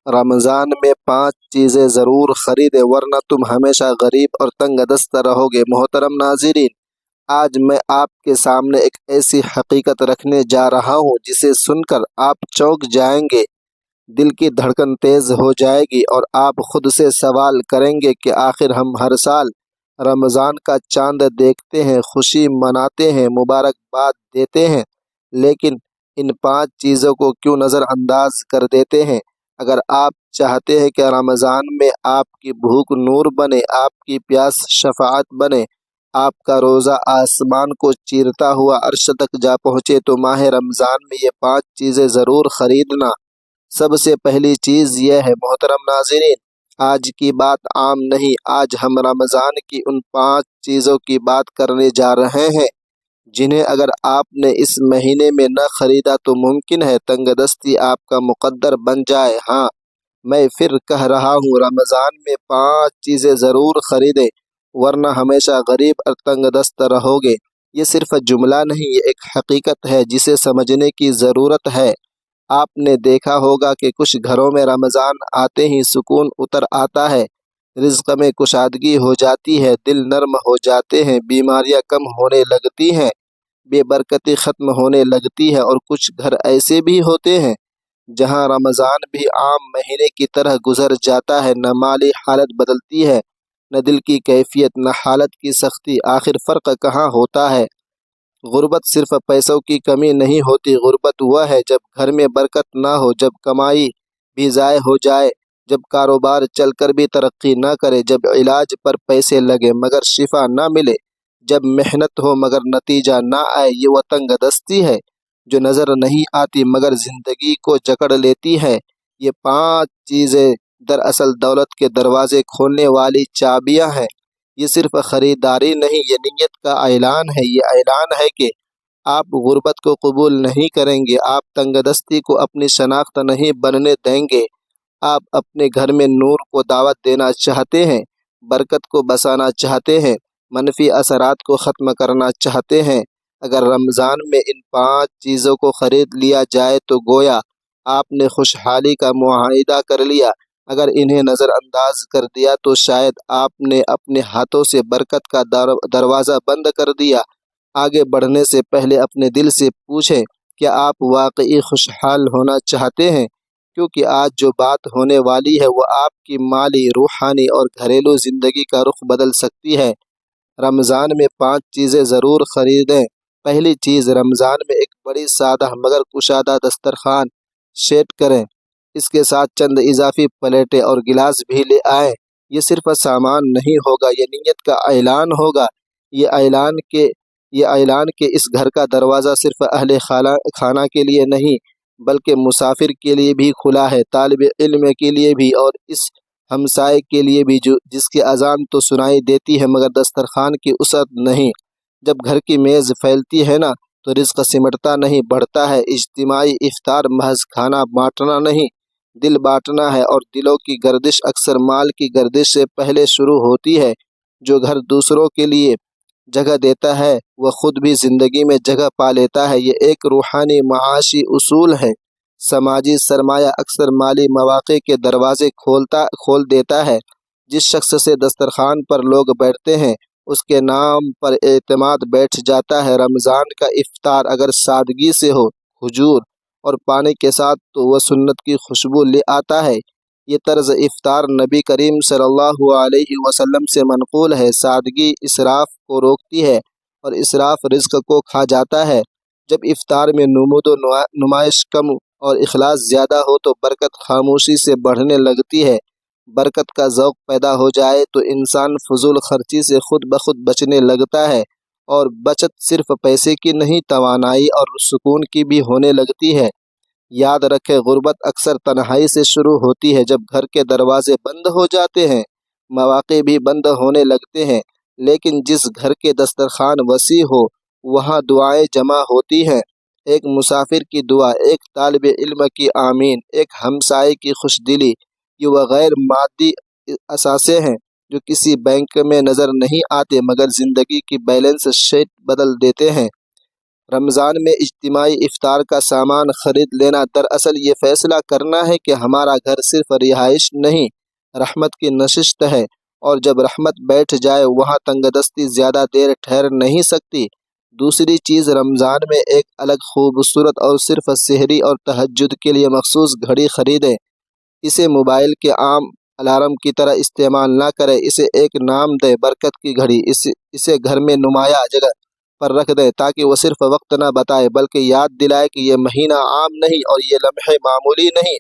رمضان میں 5 چیزیں ضرور خریدیں ورنہ تم ہمیشہ غریب اور تنگ دست رہو گے۔ محترم ناظرین، آج میں آپ کے سامنے ایک ایسی حقیقت رکھنے جا رہا ہوں جسے سن کر آپ چونک جائیں گے، دل کی دھڑکن تیز ہو جائے گی اور آپ خود سے سوال کریں گے کہ آخر ہم ہر سال رمضان کا چاند دیکھتے ہیں، خوشی مناتے ہیں، مبارکباد دیتے ہیں، لیکن ان 5 چیزوں کو کیوں نظر انداز کر دیتے ہیں؟ اگر آپ چاہتے ہیں کہ رمضان میں آپ کی بھوک نور بنے، آپ کی پیاس شفاعت بنے، آپ کا روزہ آسمان کو چیرتا ہوا عرش تک جا پہنچے، تو ماہ رمضان میں یہ 5 چیزیں ضرور خریدنا۔ سب سے پہلی چیز یہ ہے، محترم ناظرین، آج کی بات عام نہیں، آج ہم رمضان کی ان 5 چیزوں کی بات کرنے جا رہے ہیں جنہیں اگر آپ نے اس مہینے میں نہ خریدا تو ممکن ہے تنگ دستی آپ کا مقدر بن جائے۔ ہاں، میں پھر کہہ رہا ہوں، رمضان میں 5 چیزیں ضرور خریدیں ورنہ ہمیشہ غریب اور تنگ دست رہو گے۔ یہ صرف جملہ نہیں، یہ ایک حقیقت ہے جسے سمجھنے کی ضرورت ہے۔ آپ نے دیکھا ہوگا کہ کچھ گھروں میں رمضان آتے ہی سکون اتر آتا ہے، رزق میں کشادگی ہو جاتی ہے، دل نرم ہو جاتے ہیں، بیماریاں کم ہونے لگتی ہیں، بے برکتی ختم ہونے لگتی ہے، اور کچھ گھر ایسے بھی ہوتے ہیں جہاں رمضان بھی عام مہینے کی طرح گزر جاتا ہے، نہ مالی حالت بدلتی ہے، نہ دل کی کیفیت، نہ حالت کی سختی۔ آخر فرق کہاں ہوتا ہے؟ غربت صرف پیسوں کی کمی نہیں ہوتی، غربت وہ ہے جب گھر میں برکت نہ ہو، جب کمائی بھی ضائع ہو جائے، جب کاروبار چل کر بھی ترقی نہ کرے، جب علاج پر پیسے لگے مگر شفا نہ ملے، جب محنت ہو مگر نتیجہ نہ آئے۔ یہ وہ تنگ دستی ہے جو نظر نہیں آتی مگر زندگی کو جکڑ لیتی ہے۔ یہ 5 چیزیں دراصل دولت کے دروازے کھولنے والی چابیاں ہیں۔ یہ صرف خریداری نہیں، یہ نیت کا اعلان ہے، یہ اعلان ہے کہ آپ غربت کو قبول نہیں کریں گے، آپ تنگ دستی کو اپنی شناخت نہیں بننے دیں گے، آپ اپنے گھر میں نور کو دعوت دینا چاہتے ہیں، برکت کو بسانا چاہتے ہیں، منفی اثرات کو ختم کرنا چاہتے ہیں۔ اگر رمضان میں ان 5 چیزوں کو خرید لیا جائے تو گویا آپ نے خوشحالی کا معاہدہ کر لیا، اگر انہیں نظر انداز کر دیا تو شاید آپ نے اپنے ہاتھوں سے برکت کا دروازہ بند کر دیا۔ آگے بڑھنے سے پہلے اپنے دل سے پوچھیں، کیا آپ واقعی خوشحال ہونا چاہتے ہیں؟ کیونکہ آج جو بات ہونے والی ہے وہ آپ کی مالی، روحانی اور گھریلو زندگی کا رخ بدل سکتی ہے۔ رمضان میں 5 چیزیں ضرور خریدیں۔ پہلی چیز، رمضان میں ایک بڑی سادہ مگر کشادہ دسترخوان سیٹ کریں۔ اس کے ساتھ چند اضافی پلیٹیں اور گلاس بھی لے آئیں۔ یہ صرف سامان نہیں ہوگا، یہ نیت کا اعلان ہوگا، یہ اعلان کہ اس گھر کا دروازہ صرف اہل خانہ کے لیے نہیں بلکہ مسافر کے لیے بھی کھلا ہے، طالب علم کے لیے بھی، اور اس ہمسائے کے لیے بھی جس کی اذان تو سنائی دیتی ہے مگر دسترخوان کی وسعت نہیں۔ جب گھر کی میز پھیلتی ہے نا تو رزق سمٹتا نہیں، بڑھتا ہے۔ اجتماعی افطار محض کھانا بانٹنا نہیں، دل بانٹنا ہے، اور دلوں کی گردش اکثر مال کی گردش سے پہلے شروع ہوتی ہے۔ جو گھر دوسروں کے لیے جگہ دیتا ہے وہ خود بھی زندگی میں جگہ پا لیتا ہے۔ یہ ایک روحانی معاشی اصول ہے۔ سماجی سرمایہ اکثر مالی مواقع کے دروازے کھول دیتا ہے۔ جس شخص سے دسترخوان پر لوگ بیٹھتے ہیں اس کے نام پر اعتماد بیٹھ جاتا ہے۔ رمضان کا افطار اگر سادگی سے ہو، حضور اور پانی کے ساتھ، تو وہ سنت کی خوشبو لے آتا ہے۔ یہ طرز افطار نبی کریم صلی اللہ علیہ وسلم سے منقول ہے۔ سادگی اسراف کو روکتی ہے اور اسراف رزق کو کھا جاتا ہے۔ جب افطار میں نمود و نمائش کم اور اخلاص زیادہ ہو تو برکت خاموشی سے بڑھنے لگتی ہے۔ برکت کا ذوق پیدا ہو جائے تو انسان فضول خرچی سے خود بخود بچنے لگتا ہے، اور بچت صرف پیسے کی نہیں، توانائی اور سکون کی بھی ہونے لگتی ہے۔ یاد رکھیں، غربت اکثر تنہائی سے شروع ہوتی ہے۔ جب گھر کے دروازے بند ہو جاتے ہیں مواقع بھی بند ہونے لگتے ہیں، لیکن جس گھر کے دسترخوان وسیع ہو وہاں دعائیں جمع ہوتی ہیں۔ ایک مسافر کی دعا، ایک طالب علم کی آمین، ایک ہمسائے کی خوش دلی، یہ وہ غیر مادی اثاثے ہیں جو کسی بینک میں نظر نہیں آتے مگر زندگی کی بیلنس شیٹ بدل دیتے ہیں۔ رمضان میں اجتماعی افطار کا سامان خرید لینا دراصل یہ فیصلہ کرنا ہے کہ ہمارا گھر صرف رہائش نہیں، رحمت کی نشست ہے، اور جب رحمت بیٹھ جائے وہاں تنگ دستی زیادہ دیر ٹھہر نہیں سکتی۔ دوسری چیز، رمضان میں ایک الگ خوبصورت اور صرف سحری اور تہجد کے لیے مخصوص گھڑی خریدیں۔ اسے موبائل کے عام الارم کی طرح استعمال نہ کریں، اسے ایک نام دیں، برکت کی گھڑی۔ اسے گھر میں نمایاں جگہ پر رکھ دیں تاکہ وہ صرف وقت نہ بتائے بلکہ یاد دلائے کہ یہ مہینہ عام نہیں اور یہ لمحے معمولی نہیں۔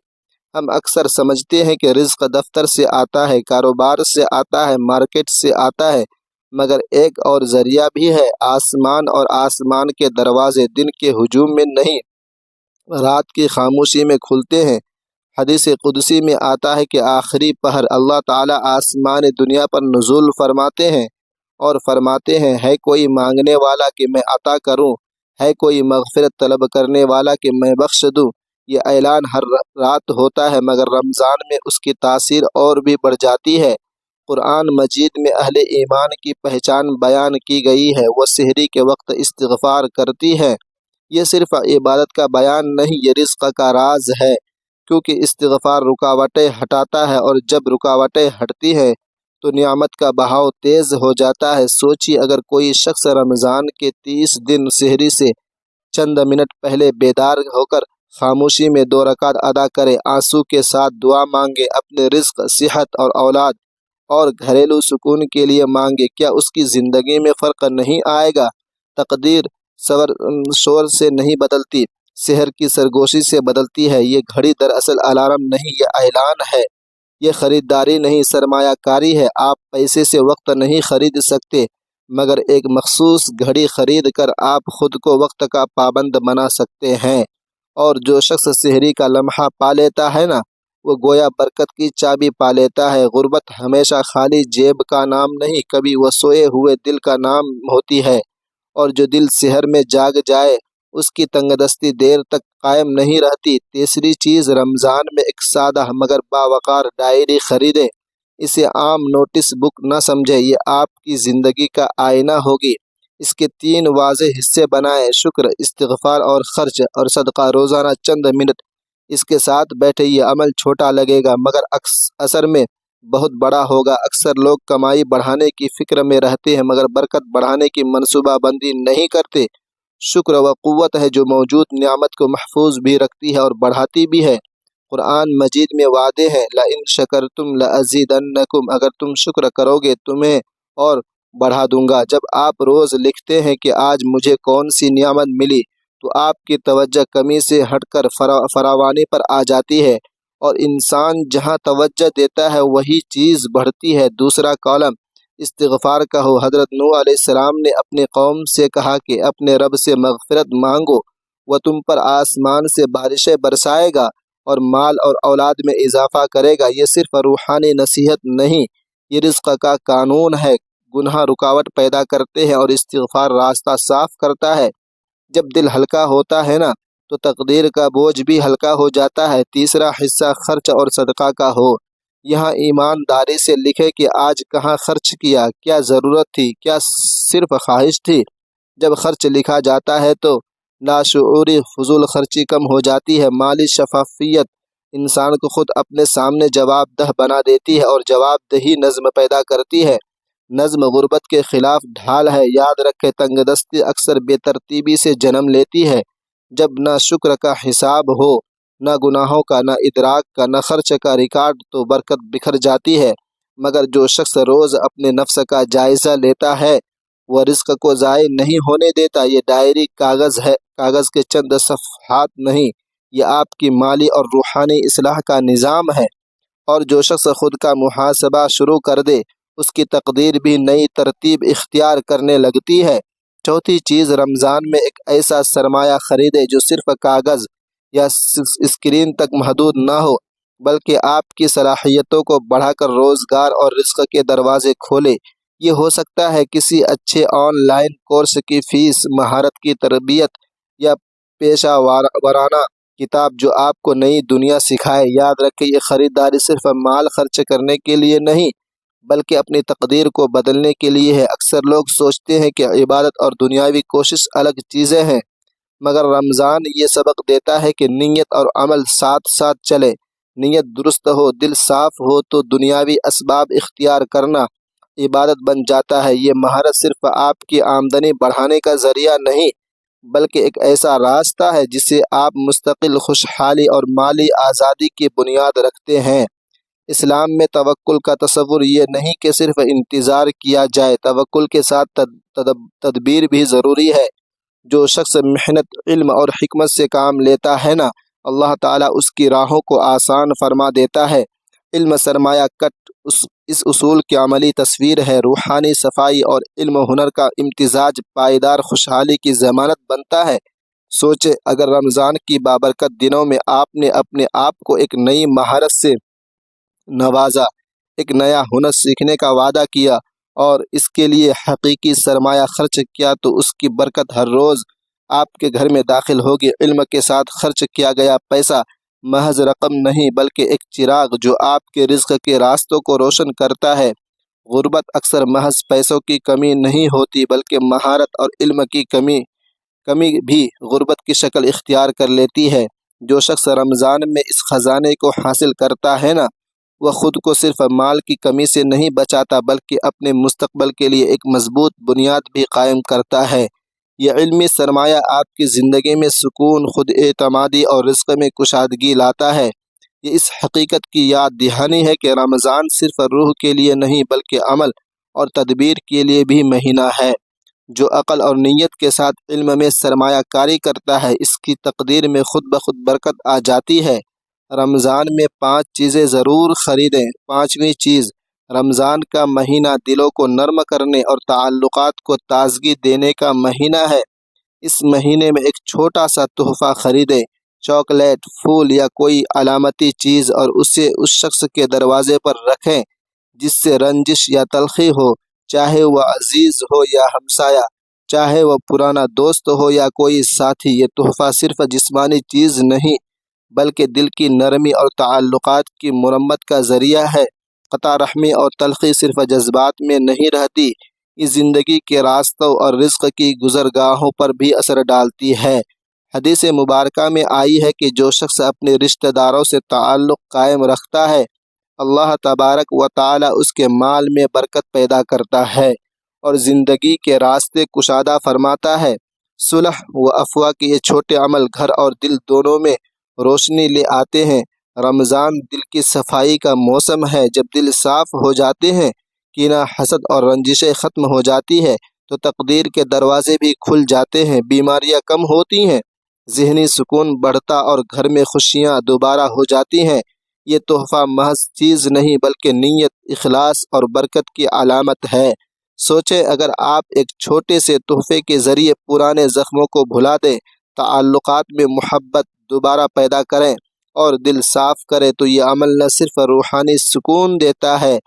ہم اکثر سمجھتے ہیں کہ رزق دفتر سے آتا ہے، کاروبار سے آتا ہے، مارکیٹ سے آتا ہے، مگر ایک اور ذریعہ بھی ہے، آسمان، اور آسمان کے دروازے دن کے ہجوم میں نہیں، رات کی خاموشی میں کھلتے ہیں۔ حدیث قدسی میں آتا ہے کہ آخری پہر اللہ تعالیٰ آسمان دنیا پر نزول فرماتے ہیں اور فرماتے ہیں، ہے کوئی مانگنے والا کہ میں عطا کروں، ہے کوئی مغفرت طلب کرنے والا کہ میں بخش دوں۔ یہ اعلان ہر رات ہوتا ہے، مگر رمضان میں اس کی تاثیر اور بھی بڑھ جاتی ہے۔ قرآن مجید میں اہل ایمان کی پہچان بیان کی گئی ہے، وہ سحری کے وقت استغفار کرتی ہے۔ یہ صرف عبادت کا بیان نہیں، یہ رزق کا راز ہے، کیونکہ استغفار رکاوٹیں ہٹاتا ہے، اور جب رکاوٹیں ہٹتی ہیں تو نعمت کا بہاؤ تیز ہو جاتا ہے۔ سوچیے، اگر کوئی شخص رمضان کے 30 دن سحری سے چند منٹ پہلے بیدار ہو کر خاموشی میں 2 رکعت ادا کرے، آنسو کے ساتھ دعا مانگے، اپنے رزق، صحت اور اولاد اور گھریلو سکون کے لیے مانگے، کیا اس کی زندگی میں فرق نہیں آئے گا؟ تقدیر شور سے نہیں بدلتی، سحر کی سرگوشی سے بدلتی ہے۔ یہ گھڑی دراصل الارم نہیں، یہ اعلان ہے۔ یہ خریداری نہیں، سرمایہ کاری ہے۔ آپ پیسے سے وقت نہیں خرید سکتے، مگر ایک مخصوص گھڑی خرید کر آپ خود کو وقت کا پابند بنا سکتے ہیں۔ اور جو شخص سحری کا لمحہ پا لیتا ہے نا، وہ گویا برکت کی چابی پا لیتا ہے۔ غربت ہمیشہ خالی جیب کا نام نہیں، کبھی وہ سوئے ہوئے دل کا نام ہوتی ہے، اور جو دل سحر میں جاگ جائے اس کی تنگ دستی دیر تک قائم نہیں رہتی۔ تیسری چیز، رمضان میں ایک سادہ مگر باوقار ڈائری خریدیں۔ اسے عام نوٹس بک نہ سمجھیں، یہ آپ کی زندگی کا آئینہ ہوگی۔ اس کے 3 واضح حصے بنائیں، شکر، استغفار اور خرچ اور صدقہ، روزانہ چند منٹ اس کے ساتھ بیٹھے۔ یہ عمل چھوٹا لگے گا مگر اثر میں بہت بڑا ہوگا۔ اکثر لوگ کمائی بڑھانے کی فکر میں رہتے ہیں مگر برکت بڑھانے کی منصوبہ بندی نہیں کرتے۔ شکر وہ قوت ہے جو موجود نعمت کو محفوظ بھی رکھتی ہے اور بڑھاتی بھی ہے۔ قرآن مجید میں وعدے ہیں، لَإِن شَكَرْتُمْ لَأَزِيدَنَّكُمْ، اگر تم شکر کرو گے تمہیں اور بڑھا دوں گا۔ جب آپ روز لکھتے ہیں کہ آج مجھے کون سی نعمت ملی، تو آپ کی توجہ کمی سے ہٹ کر فراوانی پر آ جاتی ہے، اور انسان جہاں توجہ دیتا ہے وہی چیز بڑھتی ہے۔ دوسرا کالم، استغفار کا ہو۔ حضرت نوح علیہ السلام نے اپنی قوم سے کہا کہ اپنے رب سے مغفرت مانگو، وہ تم پر آسمان سے بارشیں برسائے گا اور مال اور اولاد میں اضافہ کرے گا۔ یہ صرف روحانی نصیحت نہیں، یہ رزق کا قانون ہے۔ گناہ رکاوٹ پیدا کرتے ہیں اور استغفار راستہ صاف کرتا ہے۔ جب دل ہلکا ہوتا ہے نا، تو تقدیر کا بوجھ بھی ہلکا ہو جاتا ہے۔ تیسرا حصہ، خرچ اور صدقہ کا ہو۔ یہاں ایمانداری سے لکھے کہ آج کہاں خرچ کیا، کیا ضرورت تھی، کیا صرف خواہش تھی۔ جب خرچ لکھا جاتا ہے تو لاشعوری فضول خرچی کم ہو جاتی ہے۔ مالی شفافیت انسان کو خود اپنے سامنے جواب دہ بنا دیتی ہے، اور جواب دہی نظم پیدا کرتی ہے۔ نظم غربت کے خلاف ڈھال ہے۔ یاد رکھے، تنگ دستی اکثر بے ترتیبی سے جنم لیتی ہے۔ جب نہ شکر کا حساب ہو، نہ گناہوں کا، نہ ادراک کا، نہ خرچ کا ریکارڈ، تو برکت بکھر جاتی ہے۔ مگر جو شخص روز اپنے نفس کا جائزہ لیتا ہے وہ رزق کو ضائع نہیں ہونے دیتا۔ یہ ڈائری کاغذ ہے، کاغذ کے چند صفحات نہیں، یہ آپ کی مالی اور روحانی اصلاح کا نظام ہے۔ اور جو شخص خود کا محاسبہ شروع کر دے اس کی تقدیر بھی نئی ترتیب اختیار کرنے لگتی ہے۔ چوتھی چیز، رمضان میں ایک ایسا سرمایہ خریدے جو صرف کاغذ یا اسکرین تک محدود نہ ہو، بلکہ آپ کی صلاحیتوں کو بڑھا کر روزگار اور رزق کے دروازے کھولے۔ یہ ہو سکتا ہے کسی اچھے آن لائن کورس کی فیس، مہارت کی تربیت، یا پیشہ ورانہ کتاب جو آپ کو نئی دنیا سکھائے۔ یاد رکھیں، یہ خریداری صرف مال خرچ کرنے کے لیے نہیں بلکہ اپنی تقدیر کو بدلنے کے لیے ہے۔ اکثر لوگ سوچتے ہیں کہ عبادت اور دنیاوی کوشش الگ چیزیں ہیں، مگر رمضان یہ سبق دیتا ہے کہ نیت اور عمل ساتھ ساتھ چلے۔ نیت درست ہو، دل صاف ہو تو دنیاوی اسباب اختیار کرنا عبادت بن جاتا ہے۔ یہ مہارت صرف آپ کی آمدنی بڑھانے کا ذریعہ نہیں بلکہ ایک ایسا راستہ ہے جسے آپ مستقل خوشحالی اور مالی آزادی کی بنیاد رکھتے ہیں۔ اسلام میں توکل کا تصور یہ نہیں کہ صرف انتظار کیا جائے، توکل کے ساتھ تدبیر بھی ضروری ہے۔ جو شخص محنت، علم اور حکمت سے کام لیتا ہے نا، اللہ تعالیٰ اس کی راہوں کو آسان فرما دیتا ہے۔ علم سرمایہ کٹ اس اصول کی عملی تصویر ہے۔ روحانی صفائی اور علم و ہنر کا امتزاج پائیدار خوشحالی کی ضمانت بنتا ہے۔ سوچے اگر رمضان کی بابرکت دنوں میں آپ نے اپنے آپ کو ایک نئی مہارت سے نوازا، ایک نیا ہنر سیکھنے کا وعدہ کیا اور اس کے لیے حقیقی سرمایہ خرچ کیا تو اس کی برکت ہر روز آپ کے گھر میں داخل ہوگی۔ علم کے ساتھ خرچ کیا گیا پیسہ محض رقم نہیں بلکہ ایک چراغ جو آپ کے رزق کے راستوں کو روشن کرتا ہے۔ غربت اکثر محض پیسوں کی کمی نہیں ہوتی بلکہ مہارت اور علم کی کمی بھی غربت کی شکل اختیار کر لیتی ہے۔ جو شخص رمضان میں اس خزانے کو حاصل کرتا ہے نا، وہ خود کو صرف مال کی کمی سے نہیں بچاتا بلکہ اپنے مستقبل کے لیے ایک مضبوط بنیاد بھی قائم کرتا ہے۔ یہ علمی سرمایہ آپ کی زندگی میں سکون، خود اعتمادی اور رزق میں کشادگی لاتا ہے۔ یہ اس حقیقت کی یاد دہانی ہے کہ رمضان صرف روح کے لیے نہیں بلکہ عمل اور تدبیر کے لیے بھی مہینہ ہے۔ جو عقل اور نیت کے ساتھ علم میں سرمایہ کاری کرتا ہے، اس کی تقدیر میں خود بخود برکت آ جاتی ہے۔ رمضان میں 5 چیزیں ضرور خریدیں۔ 5ویں چیز، رمضان کا مہینہ دلوں کو نرم کرنے اور تعلقات کو تازگی دینے کا مہینہ ہے۔ اس مہینے میں ایک چھوٹا سا تحفہ خریدیں، چاکلیٹ، پھول یا کوئی علامتی چیز، اور اسے اس شخص کے دروازے پر رکھیں جس سے رنجش یا تلخی ہو، چاہے وہ عزیز ہو یا ہمسایہ، چاہے وہ پرانا دوست ہو یا کوئی ساتھی۔ یہ تحفہ صرف جسمانی چیز نہیں بلکہ دل کی نرمی اور تعلقات کی مرمت کا ذریعہ ہے۔ قطع رحمی اور تلخی صرف جذبات میں نہیں رہتی، یہ زندگی کے راستوں اور رزق کی گزرگاہوں پر بھی اثر ڈالتی ہے۔ حدیث مبارکہ میں آئی ہے کہ جو شخص اپنے رشتہ داروں سے تعلق قائم رکھتا ہے، اللہ تبارک و تعالی اس کے مال میں برکت پیدا کرتا ہے اور زندگی کے راستے کشادہ فرماتا ہے۔ صلح و عفو کے یہ چھوٹے عمل گھر اور دل دونوں میں روشنی لے آتے ہیں۔ رمضان دل کی صفائی کا موسم ہے۔ جب دل صاف ہو جاتے ہیں، کینہ، حسد اور رنجشیں ختم ہو جاتی ہے تو تقدیر کے دروازے بھی کھل جاتے ہیں، بیماریاں کم ہوتی ہیں، ذہنی سکون بڑھتا اور گھر میں خوشیاں دوبارہ ہو جاتی ہیں۔ یہ تحفہ محض چیز نہیں بلکہ نیت، اخلاص اور برکت کی علامت ہے۔ سوچیں اگر آپ ایک چھوٹے سے تحفے کے ذریعے پرانے زخموں کو بھلا دیں، تعلقات میں محبت دوبارہ پیدا کریں اور دل صاف کریں تو یہ عمل نہ صرف روحانی سکون دیتا ہے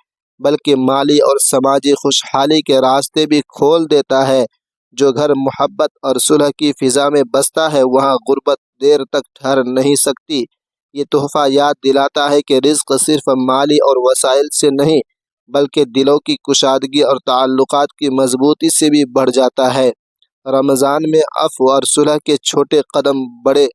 بلکہ مالی اور سماجی خوشحالی کے راستے بھی کھول دیتا ہے۔ جو گھر محبت اور صلح کی فضا میں بستا ہے وہاں غربت دیر تک ٹھہر نہیں سکتی۔ یہ تحفہ یاد دلاتا ہے کہ رزق صرف مالی اور وسائل سے نہیں بلکہ دلوں کی کشادگی اور تعلقات کی مضبوطی سے بھی بڑھ جاتا ہے۔ رمضان میں عفو اور صلح کے چھوٹے قدم بڑے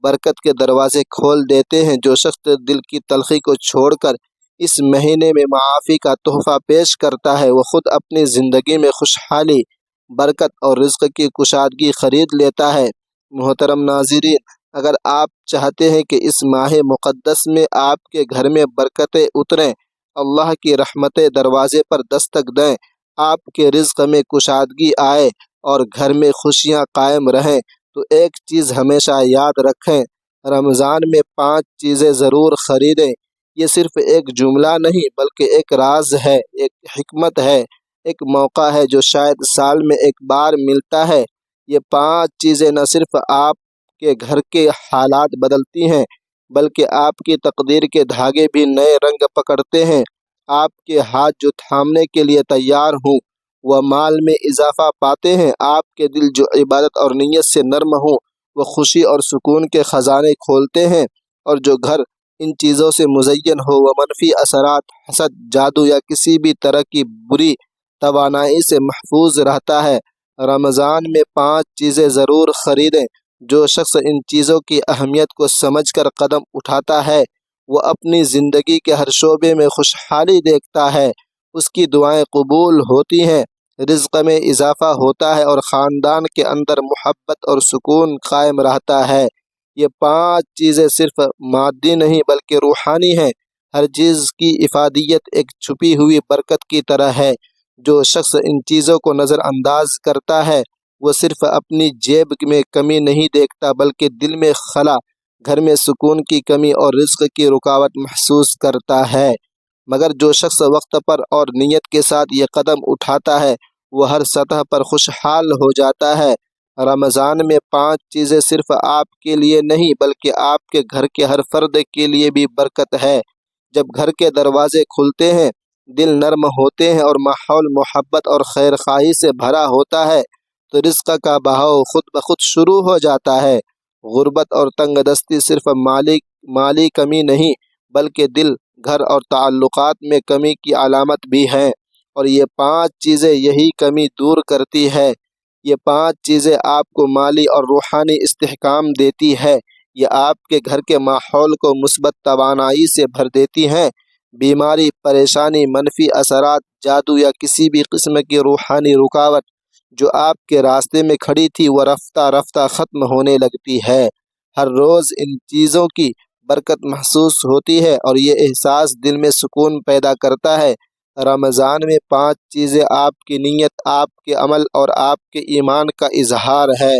برکت کے دروازے کھول دیتے ہیں۔ جو شخص دل کی تلخی کو چھوڑ کر اس مہینے میں معافی کا تحفہ پیش کرتا ہے وہ خود اپنی زندگی میں خوشحالی، برکت اور رزق کی کشادگی خرید لیتا ہے۔ محترم ناظرین، اگر آپ چاہتے ہیں کہ اس ماہ مقدس میں آپ کے گھر میں برکتیں اتریں، اللہ کی رحمتیں دروازے پر دستک دیں، آپ کے رزق میں کشادگی آئے اور گھر میں خوشیاں قائم رہیں، تو ایک چیز ہمیشہ یاد رکھیں، رمضان میں 5 چیزیں ضرور خریدیں۔ یہ صرف ایک جملہ نہیں بلکہ ایک راز ہے، ایک حکمت ہے، ایک موقع ہے جو شاید سال میں ایک بار ملتا ہے۔ یہ 5 چیزیں نہ صرف آپ کے گھر کے حالات بدلتی ہیں بلکہ آپ کی تقدیر کے دھاگے بھی نئے رنگ پکڑتے ہیں۔ آپ کے ہاتھ جو تھامنے کے لیے تیار ہوں وہ مال میں اضافہ پاتے ہیں، آپ کے دل جو عبادت اور نیت سے نرم ہوں وہ خوشی اور سکون کے خزانے کھولتے ہیں، اور جو گھر ان چیزوں سے مزین ہو وہ منفی اثرات، حسد، جادو یا کسی بھی طرح کی بری توانائی سے محفوظ رہتا ہے۔ رمضان میں 5 چیزیں ضرور خریدیں۔ جو شخص ان چیزوں کی اہمیت کو سمجھ کر قدم اٹھاتا ہے وہ اپنی زندگی کے ہر شعبے میں خوشحالی دیکھتا ہے، اس کی دعائیں قبول ہوتی ہیں، رزق میں اضافہ ہوتا ہے اور خاندان کے اندر محبت اور سکون قائم رہتا ہے۔ یہ 5 چیزیں صرف مادی نہیں بلکہ روحانی ہیں۔ ہر چیز کی افادیت ایک چھپی ہوئی برکت کی طرح ہے۔ جو شخص ان چیزوں کو نظر انداز کرتا ہے وہ صرف اپنی جیب میں کمی نہیں دیکھتا بلکہ دل میں خلا، گھر میں سکون کی کمی اور رزق کی رکاوٹ محسوس کرتا ہے۔ مگر جو شخص وقت پر اور نیت کے ساتھ یہ قدم اٹھاتا ہے وہ ہر سطح پر خوشحال ہو جاتا ہے۔ رمضان میں 5 چیزیں صرف آپ کے لیے نہیں بلکہ آپ کے گھر کے ہر فرد کے لیے بھی برکت ہے۔ جب گھر کے دروازے کھلتے ہیں، دل نرم ہوتے ہیں اور ماحول محبت اور خیر خواہی سے بھرا ہوتا ہے تو رزق کا بہاؤ خود بخود شروع ہو جاتا ہے۔ غربت اور تنگ دستی صرف مالی کمی نہیں بلکہ دل، گھر اور تعلقات میں کمی کی علامت بھی ہیں، اور یہ 5 چیزیں یہی کمی دور کرتی ہے۔ یہ 5 چیزیں آپ کو مالی اور روحانی استحکام دیتی ہے۔ یہ آپ کے گھر کے ماحول کو مثبت توانائی سے بھر دیتی ہیں۔ بیماری، پریشانی، منفی اثرات، جادو یا کسی بھی قسم کی روحانی رکاوٹ جو آپ کے راستے میں کھڑی تھی وہ رفتہ رفتہ ختم ہونے لگتی ہے۔ ہر روز ان چیزوں کی برکت محسوس ہوتی ہے اور یہ احساس دل میں سکون پیدا کرتا ہے۔ رمضان میں 5 چیزیں آپ کی نیت، آپ کے عمل اور آپ کے ایمان کا اظہار ہے۔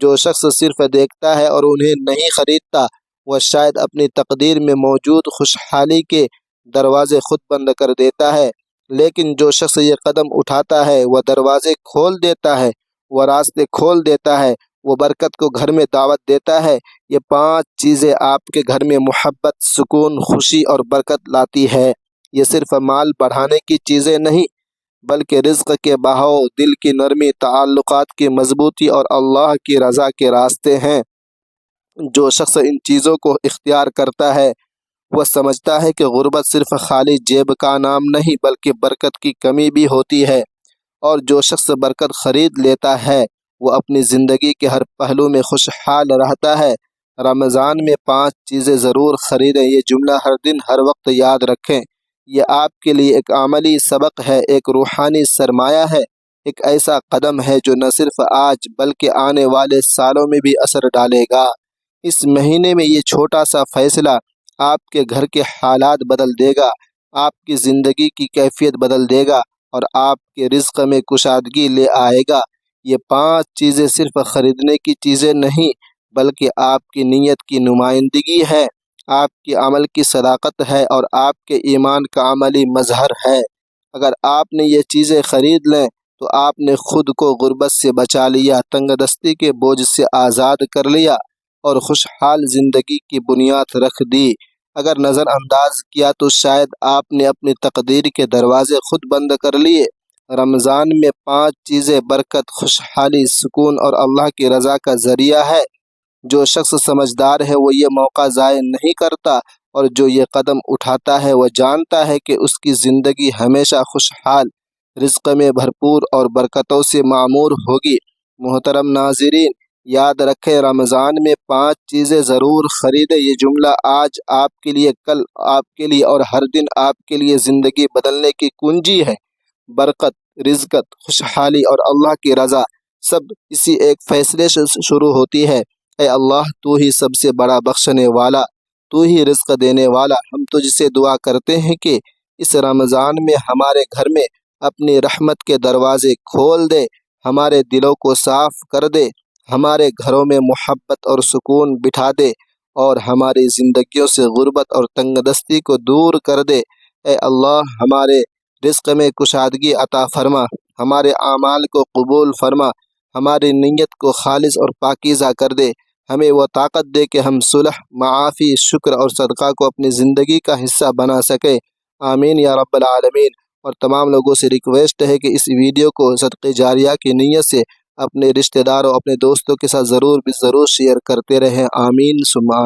جو شخص صرف دیکھتا ہے اور انہیں نہیں خریدتا وہ شاید اپنی تقدیر میں موجود خوشحالی کے دروازے خود بند کر دیتا ہے، لیکن جو شخص یہ قدم اٹھاتا ہے وہ دروازے کھول دیتا ہے، وہ راستے کھول دیتا ہے، وہ برکت کو گھر میں دعوت دیتا ہے۔ یہ 5 چیزیں آپ کے گھر میں محبت، سکون، خوشی اور برکت لاتی ہے۔ یہ صرف مال بڑھانے کی چیزیں نہیں بلکہ رزق کے بہاؤ، دل کی نرمی، تعلقات کی مضبوطی اور اللہ کی رضا کے راستے ہیں۔ جو شخص ان چیزوں کو اختیار کرتا ہے وہ سمجھتا ہے کہ غربت صرف خالی جیب کا نام نہیں بلکہ برکت کی کمی بھی ہوتی ہے، اور جو شخص برکت خرید لیتا ہے وہ اپنی زندگی کے ہر پہلو میں خوشحال رہتا ہے۔ رمضان میں 5 چیزیں ضرور خریدیں، یہ جملہ ہر دن ہر وقت یاد رکھیں۔ یہ آپ کے لیے ایک عملی سبق ہے، ایک روحانی سرمایہ ہے، ایک ایسا قدم ہے جو نہ صرف آج بلکہ آنے والے سالوں میں بھی اثر ڈالے گا۔ اس مہینے میں یہ چھوٹا سا فیصلہ آپ کے گھر کے حالات بدل دے گا، آپ کی زندگی کی کیفیت بدل دے گا اور آپ کے رزق میں کشادگی لے آئے گا۔ یہ 5 چیزیں صرف خریدنے کی چیزیں نہیں بلکہ آپ کی نیت کی نمائندگی ہے، آپ کی عمل کی صداقت ہے اور آپ کے ایمان کا عملی مظہر ہے۔ اگر آپ نے یہ چیزیں خرید لیں تو آپ نے خود کو غربت سے بچا لیا، تنگ دستی کے بوجھ سے آزاد کر لیا اور خوشحال زندگی کی بنیاد رکھ دی۔ اگر نظر انداز کیا تو شاید آپ نے اپنی تقدیر کے دروازے خود بند کر لیے۔ رمضان میں 5 چیزیں برکت، خوشحالی، سکون اور اللہ کی رضا کا ذریعہ ہے۔ جو شخص سمجھدار ہے وہ یہ موقع ضائع نہیں کرتا، اور جو یہ قدم اٹھاتا ہے وہ جانتا ہے کہ اس کی زندگی ہمیشہ خوشحال، رزق میں بھرپور اور برکتوں سے معمور ہوگی۔ محترم ناظرین، یاد رکھیں رمضان میں 5 چیزیں ضرور خریدیں، یہ جملہ آج آپ کے لیے، کل آپ کے لیے اور ہر دن آپ کے لیے زندگی بدلنے کی کنجی ہے۔ برکت، رزقت، خوشحالی اور اللہ کی رضا سب اسی ایک فیصلے سے شروع ہوتی ہے۔ اے اللہ، تو ہی سب سے بڑا بخشنے والا، تو ہی رزق دینے والا، ہم تجھ سے دعا کرتے ہیں کہ اس رمضان میں ہمارے گھر میں اپنی رحمت کے دروازے کھول دے، ہمارے دلوں کو صاف کر دے، ہمارے گھروں میں محبت اور سکون بٹھا دے اور ہماری زندگیوں سے غربت اور تنگ دستی کو دور کر دے۔ اے اللہ، ہمارے رزق میں کشادگی عطا فرما، ہمارے اعمال کو قبول فرما، ہماری نیت کو خالص اور پاکیزہ کر دے، ہمیں وہ طاقت دے کہ ہم صلح، معافی، شکر اور صدقہ کو اپنی زندگی کا حصہ بنا سکے۔ آمین یا رب العالمین۔ اور تمام لوگوں سے ریکویسٹ ہے کہ اس ویڈیو کو صدقہ جاریہ کی نیت سے اپنے رشتہ داروں، اپنے دوستوں کے ساتھ ضرور شیئر کرتے رہیں۔ آمین ثم آمین۔